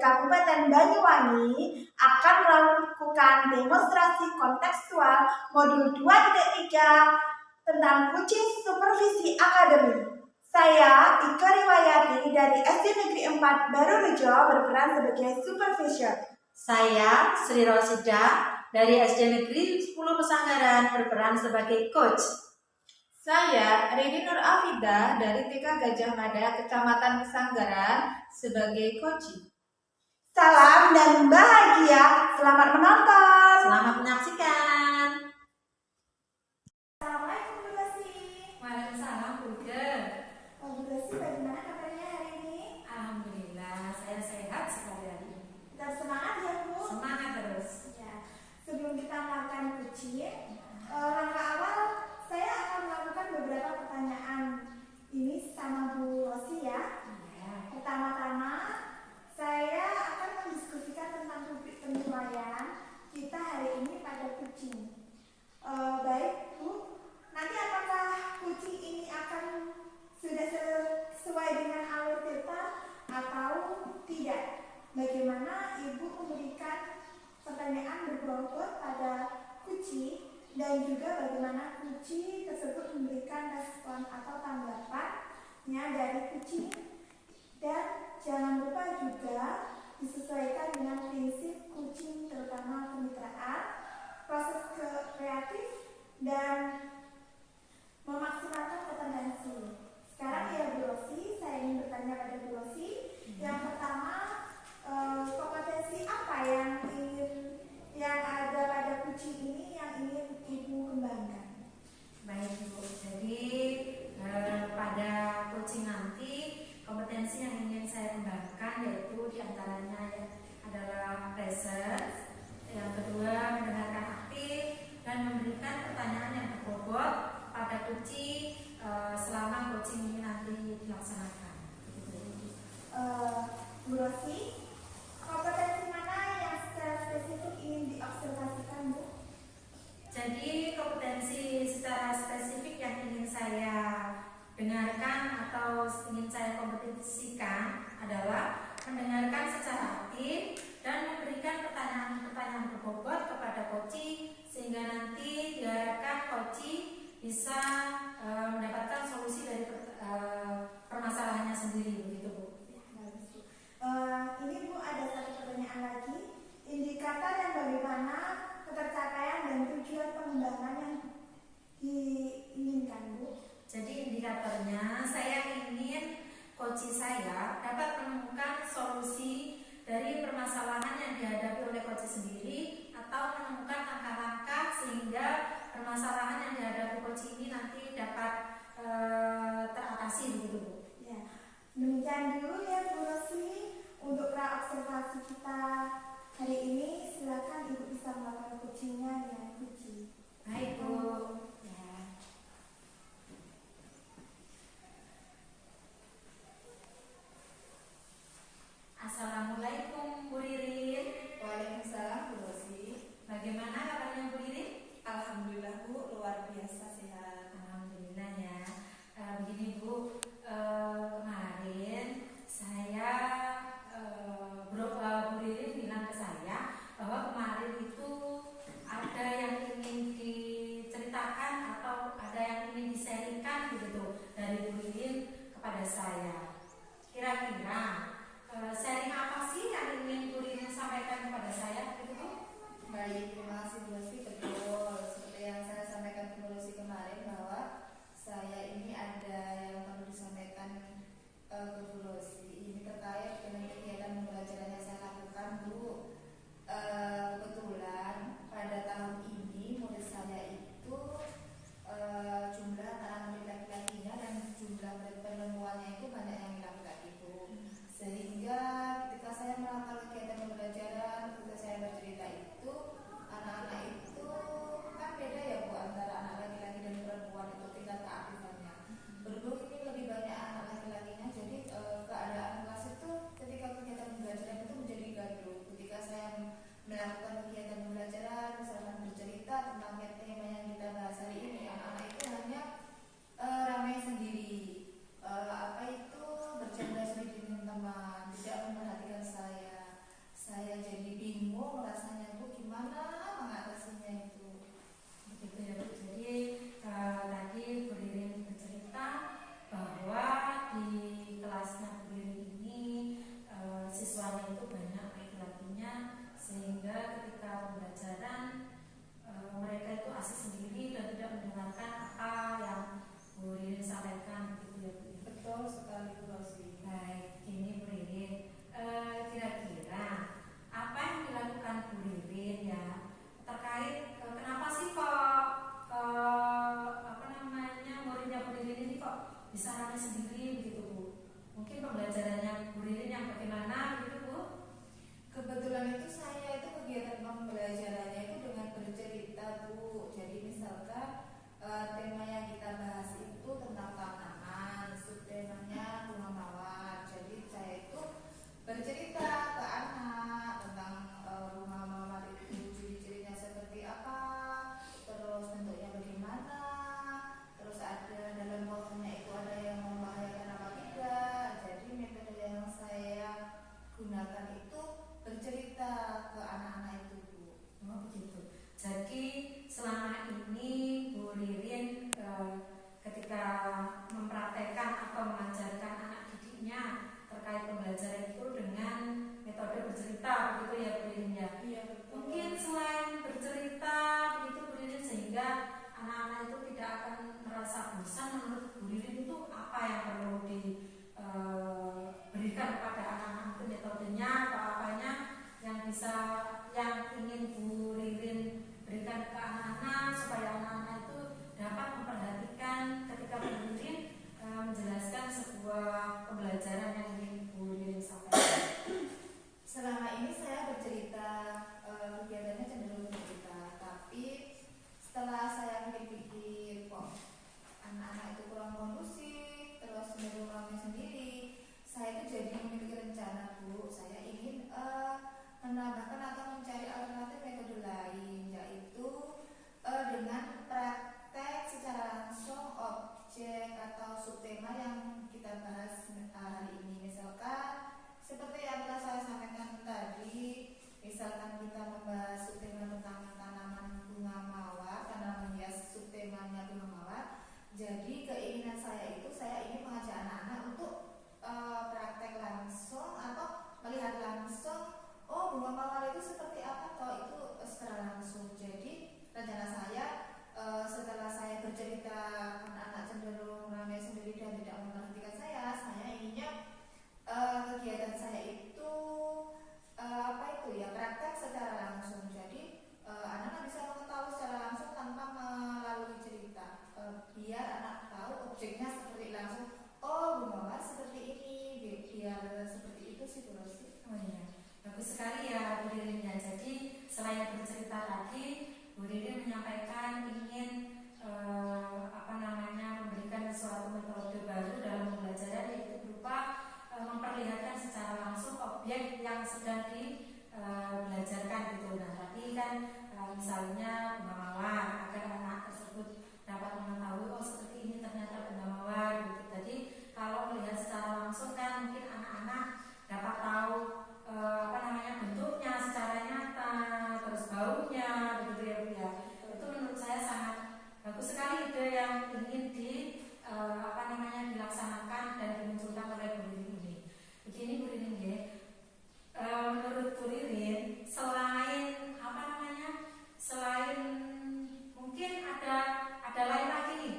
Kabupaten Banyuwangi akan melakukan demonstrasi kontekstual modul 2.3 tentang kucing supervisi akademi. Saya Ika Riwayati dari SD Negeri 4 Barurejo berperan sebagai supervisor. Saya Sri Rosida dari SD Negeri 10 Pesanggaran berperan sebagai coach. Saya Rini Nur Afida dari TK Gajah Mada, Kecamatan Pesanggaran sebagai coach. Salam dan bahagia, selamat menonton. Selamat menyaksikan. Assalamualaikum Bu Rosi. Waalaikumsalam Bu Ger. Bu Rosi, bagaimana kabarnya hari ini? Alhamdulillah, saya sehat sekali hari ini. Tetap semangat ya Bu. Semangat terus. Ya. Sebelum kita melakukan kucing, langkah awal saya akan melakukan beberapa pertanyaan ini sama Bu Rosi ya. Pertama-tama saya akan mendiskusikan tentang topik penilaian kita hari ini pada kucing. Baik Bu, nanti apakah kucing ini akan sudah sesuai dengan alur kita atau tidak? Bagaimana Ibu memberikan pertanyaan berbobot pada kucing dan juga bagaimana kucing tersebut memberikan respon atau tanggapannya dari kucing. Dan jangan lupa juga disesuaikan dengan prinsip kucing, terutama kemitraan, proses kreatif, dan memaksimalkan kompetensi. Sekarang ya Bu Rosi, saya ingin bertanya pada Bu Rosi. Yang pertama, kompetensi apa yang ada pada kucing ini yang ingin Ibu kembangkan? Baik Bu, jadi pada kucing nanti kompetensi yang ingin saya kembangkan yaitu diantaranya adalah presence, yang kedua mendengarkan aktif dan memberikan pertanyaan yang berbobot pada kucing selama coaching ini nanti dilaksanakan. Bu Rosi, kompetensi mana yang secara spesifik ingin diobservasikan Bu? Jadi kompetensi secara spesifik yang ingin saya dengarkan atau ingin saya kompetisikan adalah mendengarkan secara aktif dan memberikan pertanyaan-pertanyaan berbobot kepada coaching sehingga nanti diharapkan coaching bisa mendapatkan solusi dari permasalahannya sendiri, begitu Bu. Ini Bu ada satu pertanyaan lagi, indikator yang bagaimana ketercapaian dan tujuan pengembangan yang diinginkan Bu? Jadi indikatornya saya ingin coaching saya dapat menemukan solusi dari permasalahan yang dihadapi oleh coaching sendiri atau menemukan langkah-langkah sehingga permasalahan yang dihadapi coaching ini nanti dapat teratasi, begitu Bu. Ya, demikian dulu ya Bu Rosi untuk pra-observasi kita hari ini. Silakan Ibu bisa melakukan coachingnya dengan kucing. Baik Bu. Assalamualaikum Bu Ririn. Waalaikumsalam Bu Rosi. Bagaimana kabarnya Bu Ririn? Alhamdulillah Bu, luar biasa sehat. Alhamdulillah ya. Begini Bu, kemarin saya Bu Ririn bilang ke saya bahwa kemarin itu ada yang ingin diceritakan atau ada yang ingin disaringkan begitu dari Bu Ririn kepada saya. Kira-kira sharing apa sih yang ingin Bu Ririn sampaikan kepada saya? Gitu Bu? Baik, terima kasih Bu Rosi. Betul, seperti yang saya sampaikan ke Bu Rosi kemarin bahwa saya ini ada yang perlu disampaikan ke Bu Rosi. Ini terkait dengan kegiatan pembelajaran yang saya lakukan Bu. Kebetulan pada tahun ini murid saya itu jumlah anak murid laki-lakinya dan jumlah murid penemuannya itu banyak yang laki-laki Bu. Sehingga ketika saya melakukan kegiatan pembelajaran, ketika saya bercerita itu, anak-anak itu itu banyak laki-lakinya, sehingga ketika pembelajaran mereka itu asik sendiri dan tidak mendengarkan apa yang Bu Ririn sampaikan, gitu ya Bu. Betul sekali Bu Rosi. Baik, ini Bu Ririn, kira-kira apa yang dilakukan Bu Ririn ya terkait kenapa sih kok muridnya Bu Ririn ini kok bisa rame sendiri begitu Bu? Mungkin pembelajarannya Bu Ririn yang bagaimana gitu Bu? Kebetulan itu saya itu kegiatan pembelajarannya itu dengan bercerita Bu. Jadi misalkan tema yang kita bahas itu tentang tanaman, subtemanya bunga mawar. Jadi saya itu bercerita ke anak tentang bunga mawar itu ciri-cirinya seperti apa, terus bentuknya bagaimana, terus ada dalam pohonnya itu ada yang membahayakan apa tidak. Jadi metode yang saya gunakan itu bercerita ke anak-anak itu Bu. Oh begitu. Jadi selama ini Bu Ririn ketika mempraktekkan atau mengajarkan anak didiknya terkait pembelajaran itu dengan metode bercerita begitu ya Bu Ririn ya. Iya betul. Mungkin selain bercerita begitu Bu Ririn, sehingga anak-anak itu tidak akan merasa bosan, menurut Bu Ririn itu apa yang perlu diberikan kepada anak-anak itu metodenya atau apanya yang ingin Bu Ririn berikan ke anak-anak supaya anak-anak itu dapat memperhatikan ketika Bu Ririn menjelaskan sebuah pembelajaran yang ingin Bu Ririn sampaikan. Selama ini saya bercerita, kegiatannya cenderung bercerita, tapi setelah saya pikir-pikir kok anak-anak itu kurang kondusif, terus cenderung ramai sendiri, saya itu jadi memiliki rencana Bu. Saya ingin menambahkan atau mencari alternatif metode lain, yaitu dengan praktek secara langsung objek atau subtema yang kita bahas hari ini. Misalkan seperti yang telah saya sampaikan tadi, misalkan kita membahas subtema tentang tanaman bunga mawar, tanaman hias subtemanya bunga mawar. Jadi keinginan saya itu saya ingin mengajak anak-anak untuk praktek langsung atau melihat langsung, oh bunga mawar itu seperti apa toh, itu secara langsung. Jadi rencana saya setelah saya bercerita anak-anak cenderung ramai sendiri dan tidak memperhatikan saya inginnya kegiatan saya itu praktek secara langsung. Jadi anak-anak bisa mengetahui secara langsung tanpa melalui cerita, biar anak tahu objeknya seperti langsung. Oh bunga mawar seperti ini, biar seperti itu sih Bu Rosi. Oh iya, bagus sekali ya Bu Ririn ya. Jadi selain bercerita tadi, Bu Ririn menyampaikan ingin memberikan suatu metode baru dalam pembelajaran, yaitu berupa memperlihatkan secara langsung objek yang sedang dibelajarkan gitu. Nah tadi kan misalnya bunga mawar, agar anak tersebut dapat mengetahui oh seperti ini ternyata bunga mawar gitu. Jadi kalau melihat secara langsung kan mungkin anak-anak dapat tahu bentuknya secara nyata, terus baunya begitu ya Bu ya. Itu menurut saya sangat bagus sekali ide yang ingin dilaksanakan dan dimunculkan oleh Bu Ririn ini. Begini Bu Ririn ya, menurut Bu Ririn selain mungkin ada lain lagi nih,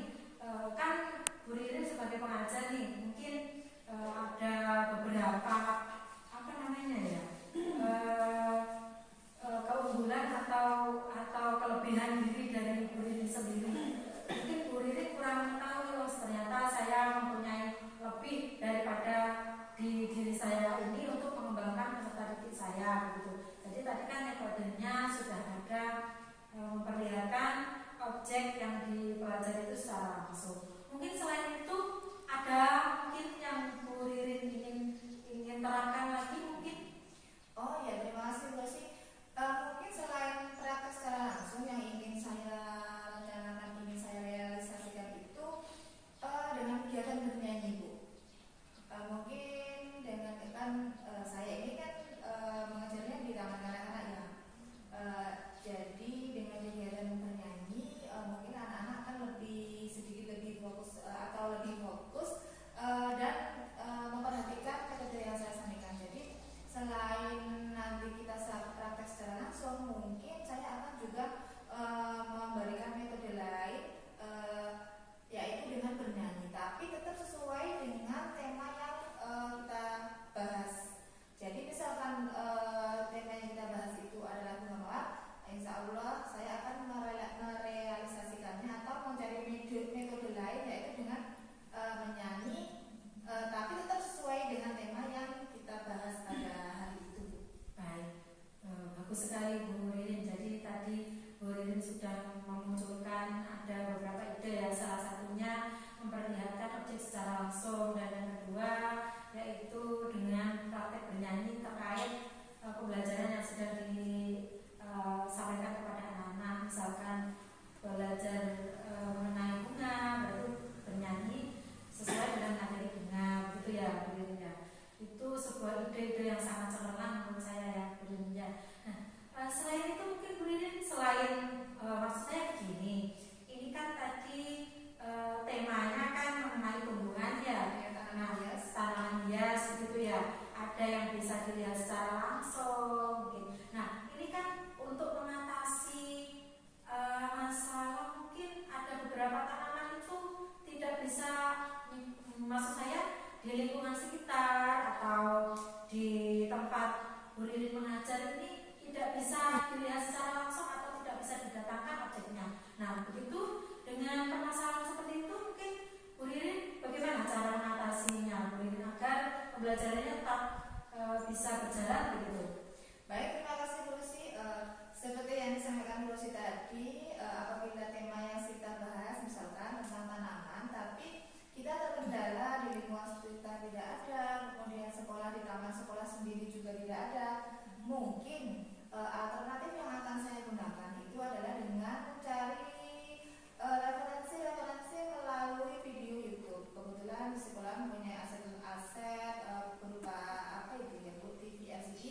kan Bu Ririn sebagai pengajar nih mungkin ada beberapa keunggulan atau kelebihan diri dari Bu Ririn sendiri. Mungkin Bu Ririn kurang mengetahui ternyata saya mempunyai lebih daripada di diri saya ini untuk mengembangkan peserta didik saya gitu. Jadi tadi kan metodenya sudah ada, memperlihatkan objek yang dipelajari itu secara langsung. Mungkin selain itu ada mungkin yang Bu Ririn ingin terangkan lagi mungkin. Oh ya, terima kasih Bu Rosi. Mungkin selain praktek secara langsung yang ingin saya rencanakan, ingin saya realisasikan itu dengan kegiatan bernyanyi Bu. Mungkin dengan saya ini kan mengajarnya di taman kanak-kanak ya. yang bisa dilihat secara langsung gitu. Nah ini kan untuk mengatasi masalah mungkin ada beberapa tanaman itu tidak bisa, maksud saya di lingkungan sekitar atau di tempat Bu Ririn mengajar ini tidak bisa dilihat secara langsung atau tidak bisa didatangkan objeknya. Nah begitu dengan permasalahan seperti itu mungkin Bu Ririn bagaimana cara mengatasinya Bu Ririn agar pembelajarannya tetap bisa berjalan begitu? Baik, terima kasih Bu Lucy. Seperti yang disampaikan Bu Lucy tadi, apabila tema yang kita bahas misalkan tentang tanaman, tapi kita terkendala di lingkungan sekitar tidak ada, kemudian sekolah di taman sekolah sendiri juga tidak ada, mungkin alternatif yang akan saya gunakan itu adalah dengan mencari referensi melalui video YouTube. Kebetulan di sekolah mempunyai aset-aset berupa apa itu ya, TV LCD.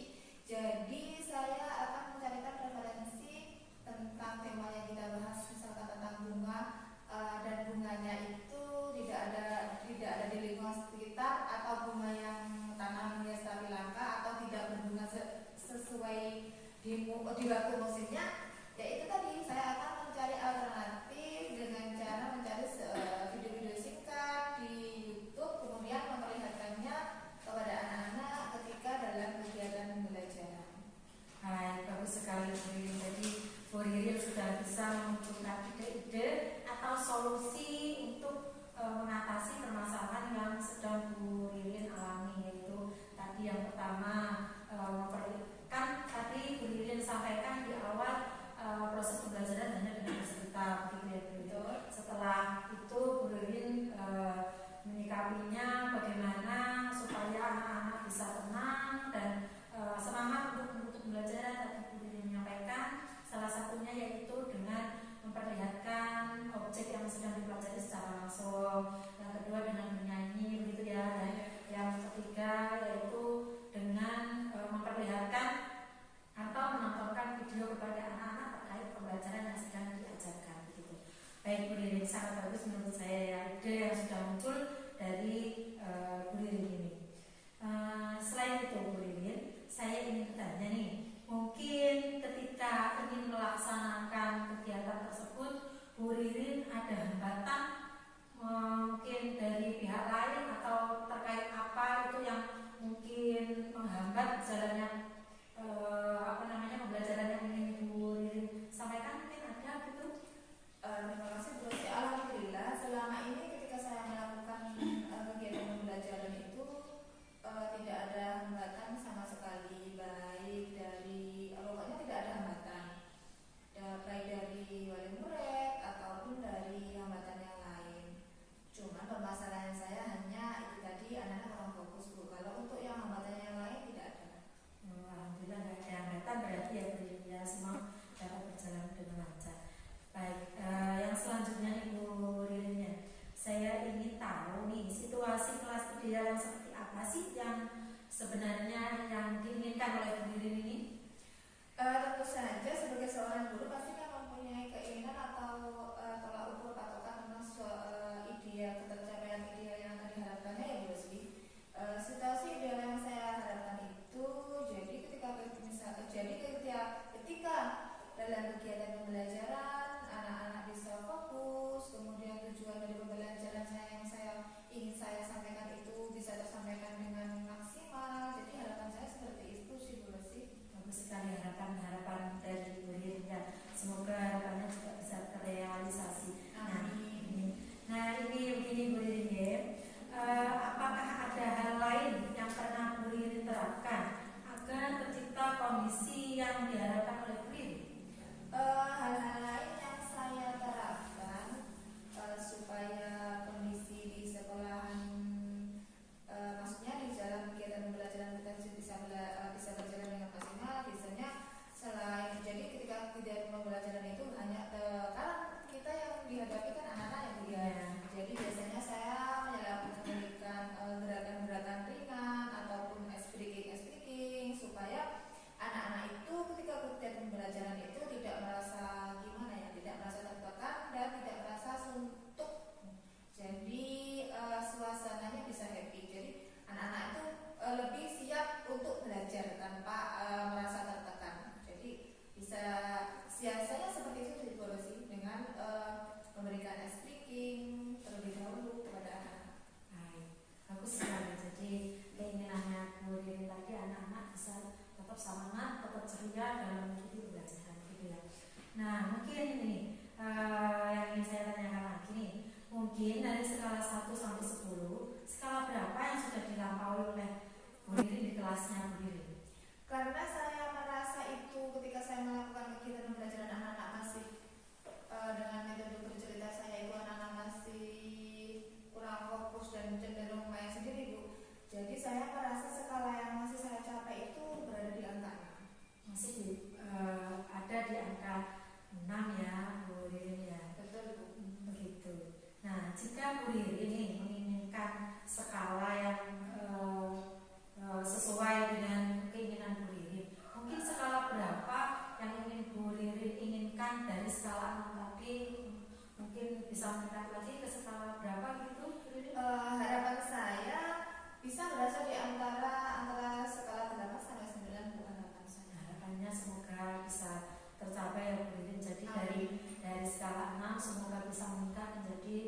Jadi saya akan mencarikan referensi tentang tema yang kita bahas, misalkan tentang bunga, dan bunganya itu tidak ada di lingkungan sekitar, atau bunga yang tanaman hias tapi langka atau tidak berbunga sesuai di waktu musimnya. Ya itu tadi, saya akan mencari alternatif dengan cara mencari video-video singkat di YouTube, kemudian memperlihatkannya kepada anak-anak ketika dalam kegiatan pembelajaran. Baik, bagus sekali Bu Ririn. Jadi Bu Ririn sudah bisa memunculkan ide-ide atau solusi untuk mengatasi permasalahan yang sedang Bu Ririn alami, yaitu tadi yang pertama kan tadi Bu Ririn sampaikan di awal proses pembelajaran hanya dengan bercerita begitu ya Bu Ririn. Setelah itu Bu Ririn menyikapinya bagaimana supaya anak-anak bisa tenang dan semangat untuk menuntut pembelajaran. Tadi Bu Ririn menyampaikan salah satunya yaitu dengan memperlihatkan objek yang sedang dipelajari secara langsung. Yang kedua dengan bernyanyi begitu ya. Dan yang ketiga yaitu dengan memperlihatkan atau menontonkan video kepada anak-anak terkait pembelajaran yang sedang diajarkan begitu. Baik Bu Ririn, sangat bagus menurut saya ya ide yang sudah muncul dari Bu Ririn ini. Selain itu Bu Ririn, saya ingin bertanya nih, mungkin ketika ingin melaksanakan kegiatan tersebut Bu Ririn ada hambatan mungkin dari pihak lain atau terkait apa itu yang mungkin menghambat jalannya pembelajaran yang ingin Bu Ririn sampaikan, mungkin ada gitu? Terima kasih Bu Lucy. Alhamdulillah selama ini ketika saya melakukan kegiatan pembelajaran itu tidak ada hambatan sama sekali, baik dari pokoknya tidak ada hambatan ya, baik dari wali murid ataupun dari hambatan yang lain. Cuman permasalahan saya hanya itu tadi, anak-anak kurang fokus Bu. Kalau untuk yang hambatan yang lain tidak ada. Alhamdulillah nggak ada hambatan berarti ya Bu Ririn ya, semua dapat berjalan dengan lancar. Baik, yang selanjutnya nih Bu Ririn ya, saya ingin tahu nih situasi kelas ideal yang seperti apa sih yang sebenarnya yang diinginkan oleh Bu Ririn ini? Tentu saja sebagai seorang guru pasti kan mempunyai keinginan atau tolak ukur patokan tentang ideal, tercapaian ideal yang akan diharapkannya ya Bu Lucy. Situasi ideal yang saya harapkan itu ketika dalam kegiatan pembelajaran anak-anak bisa fokus, kemudian tujuan dari pembelajaran yang ingin saya sampaikan itu bisa tersampaikan dengan maksimal. Jadi harapan saya seperti itu sih Bu Lucy. Bagus sekali harapan dari Bu Ririn ya. Bu Ririn di kelasnya Bu Ririn? Karena saya merasa itu ketika saya melakukan kegiatan pembelajaran anak-anak masih dengan metode bercerita saya itu anak-anak masih kurang fokus dan cenderung main sendiri Bu. Jadi saya merasa skala yang masih saya capai itu berada di angka 6. Masih ada di angka 6 ya Bu Ririn ya. Betul Bu. Begitu. Nah, jika Bu Ririn ini menginginkan skala yang sesuai dengan keinginan Bu Ririn, mungkin skala berapa yang ingin Bu Ririn inginkan dari skala 6 tadi? Mungkin bisa meningkat lagi ke skala berapa gitu Bu Ririn? Harapan saya bisa berasal di antara skala 8 sampai 9 Bu, harapan saya. Harapannya semoga bisa tercapai ya Bu Ririn. Jadi dari skala 6 semoga bisa meningkat menjadi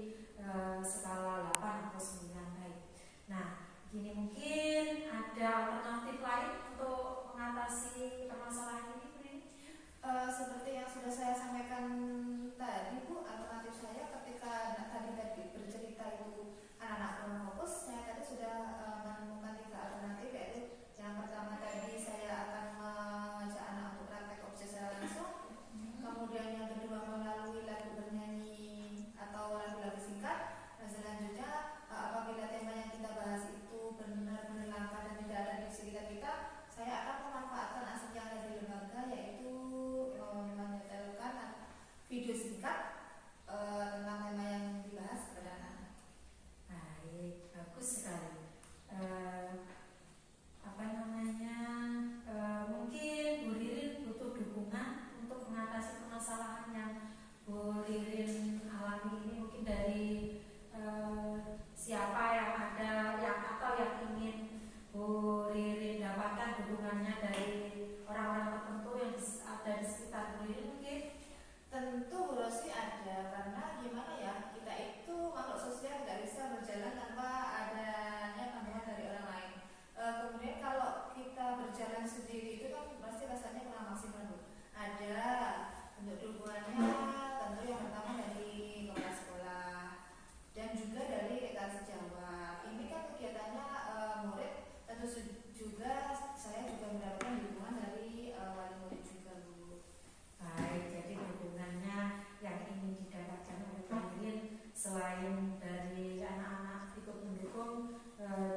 skala 8 atau 9. Baik. Nah, gini mungkin ada alternatif lain untuk mengatasi permasalahan ini Bu Ririn? Seperti yang sudah saya sampaikan tadi Bu, alternatif saya ketika tadi bercerita itu anak-anak kurang fokus, saya tadi sudah menemukan 3 alternatif, yaitu yang pertama tadi saya akan mengajak anak untuk praktek objek secara langsung, kemudian yang kedua melalui lagu bernyanyi atau lagu-lagu singkat, dan selanjutnya apabila tema yang kita bahas itu benar-benar langka dan tidak ada di sekitar kita, saya akan memanfaatkan aset yang ada di lembaga, yaitu menyetelkan video singkat tentang tema yang dibahas kepada anak. Baik, bagus sekali. Mungkin Bu Ririn butuh dukungan untuk mengatasi permasalahan yang Bu Ririn alami ini, mungkin dari siapa yang ada atau yang ingin Bu Ririn dapatkan dukungannya dari orang-orang tertentu yang ada di sekitar Bu Ririn mungkin? Tentu Bu Rosi ada, karena gimana ya, kita itu makhluk sosial tidak bisa berjalan tanpa adanya pandangan dari orang lain. Kemudian kalau kita berjalan sendiri itu kan pasti rasanya kurang maksimal Bu. Ada bentuk dukungannya, tentu yang pertama dari kepala sekolah dan juga dari rekan sejawat. Ini kan kegiatannya murid, tentu juga saya juga mendapatkan dukungan dari wali murid juga Bu. Baik, jadi dukungannya yang ingin didapatkan oleh Bu Ririn selain dari anak-anak ikut mendukung,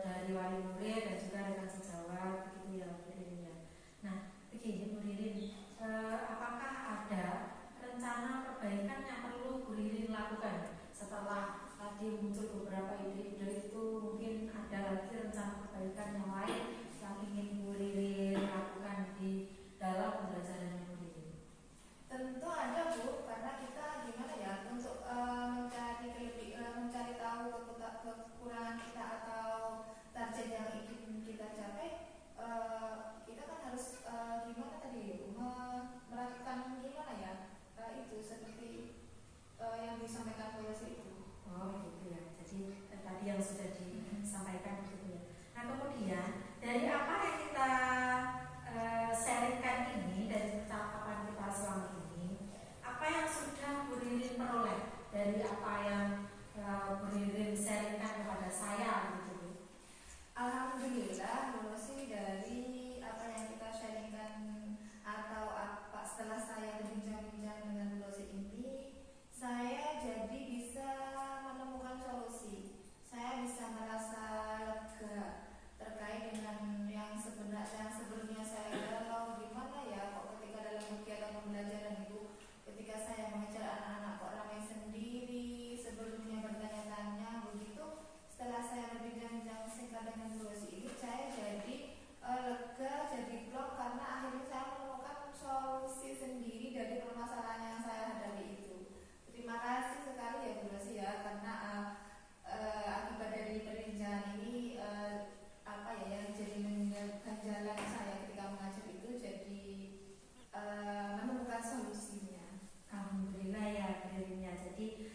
dari wali murid dan juga rekan sejawat, begitu ya Bu Ririn ya. Nah, begini Bu Ririn, apakah ada rencana perbaikan yang perlu Bu Ririn lakukan setelah tadi muncul beberapa ide-ide itu? Mungkin ada lagi rencana perbaikan yang lain yang ingin Bu Ririn lakukan di dalam pembelajaran Bu Ririn? Tentu ada Bu, karena kita gimana ya, untuk mencari tahu kekurangan kita atau target yang ingin kita capai, kita kan harus gimana tadi melakukan gimana ya, itu seperti yang disampaikan Bu Rosi itu. Oh gitu ya, jadi tadi yang sudah disampaikan gitu ya. Nah kemudian dari apa yang kita sharingkan ini, dari percakapan kita selama ini, apa yang sudah Bu Ririn peroleh dari apa yang Bu Ririn sharingkan kepada saya gitu? Alhamdulillah Bu Rosi, dari apa yang kita sharingkan atau apa setelah saya berbincang-bincang dengan Bu Rosi ini, saya jadi bisa menemukan solusi. Saya bisa merasa lega terkait dengan yang sebelumnya saya galau, gimana ya kok ketika dalam kegiatan pembelajaran itu, ketika saya mengejar anak-anak kok ramai sendiri, sebelumnya bertanya-tanya begitu. Setelah saya berbincang-bincang singkat dengan Bu Rosi ini, saya jadi lega, jadi plong, karena akhirnya saya menemukan solusi sendiri dari permasalahan yang saya hadapi itu. Terima kasih sekali ya Bu Rosi ya, karena akibat dari perbincangan ini yang jadi menjaga jalan saya ketika mengajar itu jadi menemukan solusinya. Alhamdulillah ya Bu Ririn ya. Jadi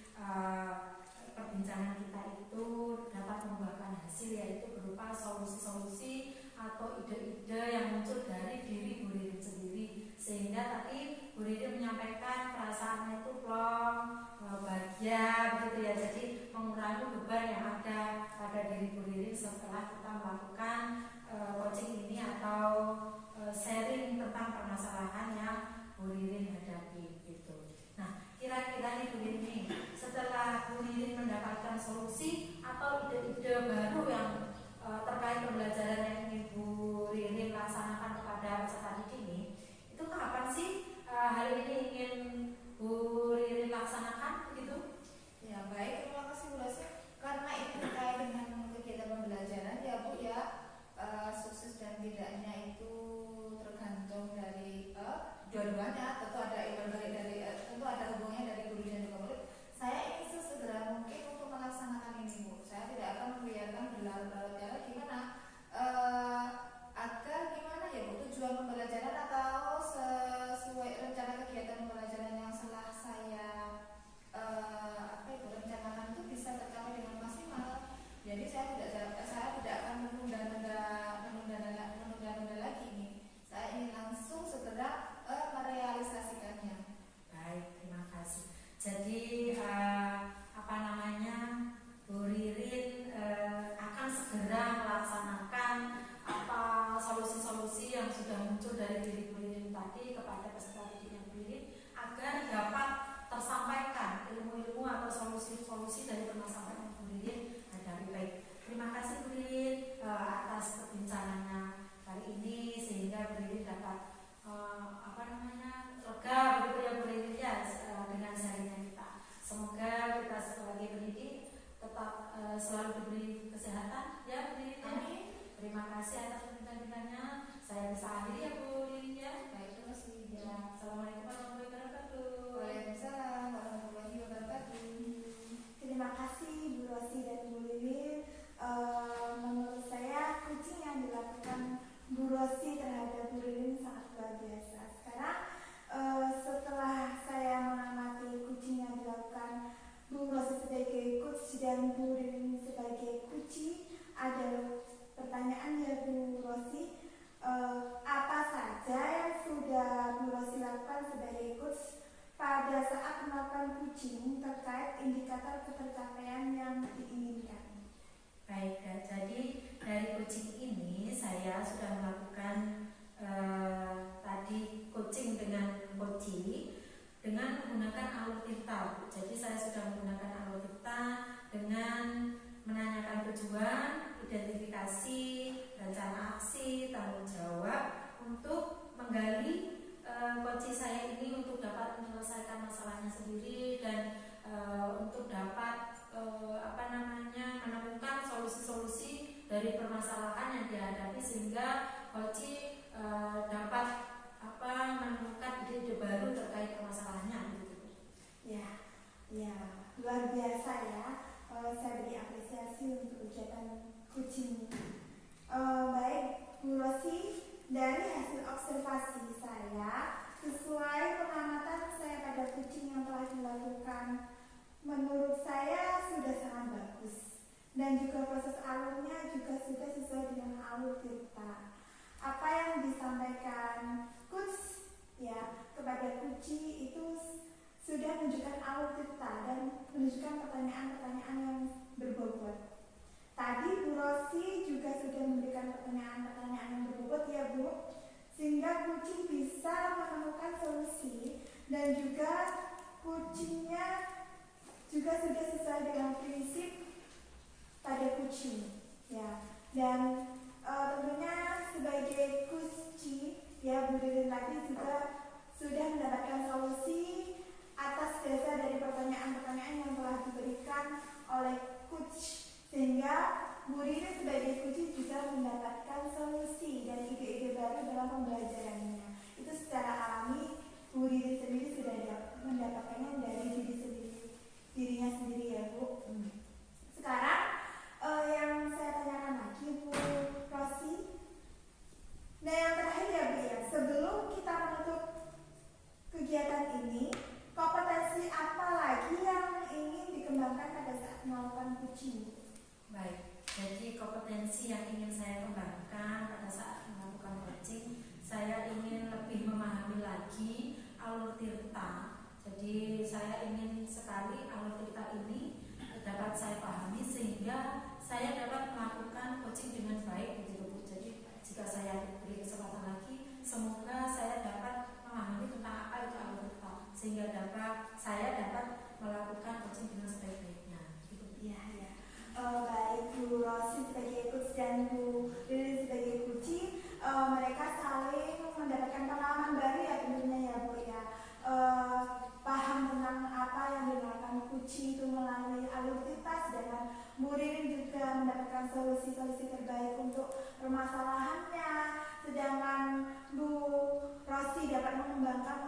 perbincangan kita itu dapat membuahkan hasil, yaitu berupa solusi-solusi atau ide-ide yang muncul dari diri Bu Ririn sendiri, sehingga tadi Bu Ririn menyampaikan perasaannya itu plong, bahagia begitu ya. Jadi mengurangi beban yang ada pada diri Bu Ririn setelah kita melakukan dari diri Bu Ririn tadi kepada peserta didik yang Bu Ririn agar dapat tersampaikan ilmu-ilmu atau solusi-solusi dari permasalahan yang Bu Ririn hadapi. Baik, terima kasih Bu Ririn atas perbincangannya kali ini sehingga Bu Ririn dapat lega begitu ya Bu Ririn ya dengan sharingnya kita. Semoga kita sebagai pendidik tetap selalu diberi kesehatan ya Bu Ririn. Amin. Terima kasih atas perbincangannya. Saya bisa akhiri ya Bu Ririn ya. Baik, terus Ya, Assalamualaikum warahmatullahi wabarakatuh. Waalaikumsalam warahmatullahi wabarakatuh. Terima kasih Bu Rosi dan Bu Ririn. Menurut saya coaching yang dilakukan Bu Rosi terhadap Bu Ririn sangat luar biasa. Sekarang setelah saya mengamati coaching yang dilakukan Bu Rosi sebagai coach dan Bu Ririn sebagai coachee, ada pertanyaan ya Bu Rosi, apa saja yang sudah Bu Rosi lakukan sebagai coach pada saat melakukan coaching terkait indikator ketercapaian yang diinginkan? Baik, jadi dari coaching ini saya sudah melakukan tadi coaching dengan coachee dengan menggunakan alur tirta. Jadi saya sudah menggunakan alur tirta dengan menanyakan tujuan, identifikasi, rencana aksi, tanggung jawab untuk menggali coachee saya ini untuk dapat menyelesaikan masalahnya sendiri dan untuk dapat menemukan solusi-solusi dari permasalahan yang dihadapi sehingga coachee dapat menemukan ide-ide baru terkait permasalahannya gitu. Ya, luar biasa ya. Saya beri apresiasi untuk kegiatan coaching. Baik, Bu Rosi, dari hasil observasi saya, sesuai pengamatan saya pada coaching yang telah dilakukan, menurut saya sudah sangat bagus. Dan juga proses alurnya juga sudah sesuai dengan alur tirta. Apa yang disampaikan coach ya kepada coachee itu sudah menunjukkan alur tirta dan menunjukkan pertanyaan-pertanyaan yang berbobot. Tadi Bu Rosi juga sudah memberikan pertanyaan-pertanyaan yang berbobot ya Bu, sehingga coaching bisa menemukan solusi dan juga coachingnya juga sudah sesuai dengan prinsip pada coaching ya. Dan tentunya sebagai coachee ya Bu Ririn tadi juga sudah mendapatkan solusi atas dasar dari pertanyaan-pertanyaan yang telah diberikan oleh coach, sehingga Bu Ririn sebagai coachee juga mendapatkan solusi dan ide-ide baru dalam pembelajarannya. Itu secara alami Bu Ririn sendiri sudah mendapatkannya dari dirinya sendiri ya Bu. Sekarang yang saya tanyakan lagi Bu Rosi. Nah yang terakhir ya Bu ya, sebelum kita menutup kegiatan ini, kompetensi apa lagi yang ingin dikembangkan pada saat melakukan coaching? Baik, jadi kompetensi yang ingin saya kembangkan pada saat melakukan coaching, saya ingin lebih memahami lagi alur tirta. Jadi saya ingin sekali alur tirta ini dapat saya pahami sehingga saya dapat melakukan coaching dengan baik begitu Bu. Jadi jika saya diberi kesempatan lagi, semoga saya dapat memahami tentang apa itu alur tirta sehingga saya dapat melakukan coaching dengan sebaik-baiknya. Gitu. Iya. Baik Bu Rosi sebagai coach dan Bu Ririn sebagai coachee, mereka saling mendapatkan pengalaman baru ya tentunya ya Bu ya. Paham tentang apa yang dilakukan coachee itu melalui alur tirta, sedangkan Bu Ririn juga mendapatkan solusi-solusi terbaik untuk permasalahannya, sedangkan Bu Rosi dapat mengembangkan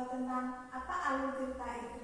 tentang apa alur tirta itu.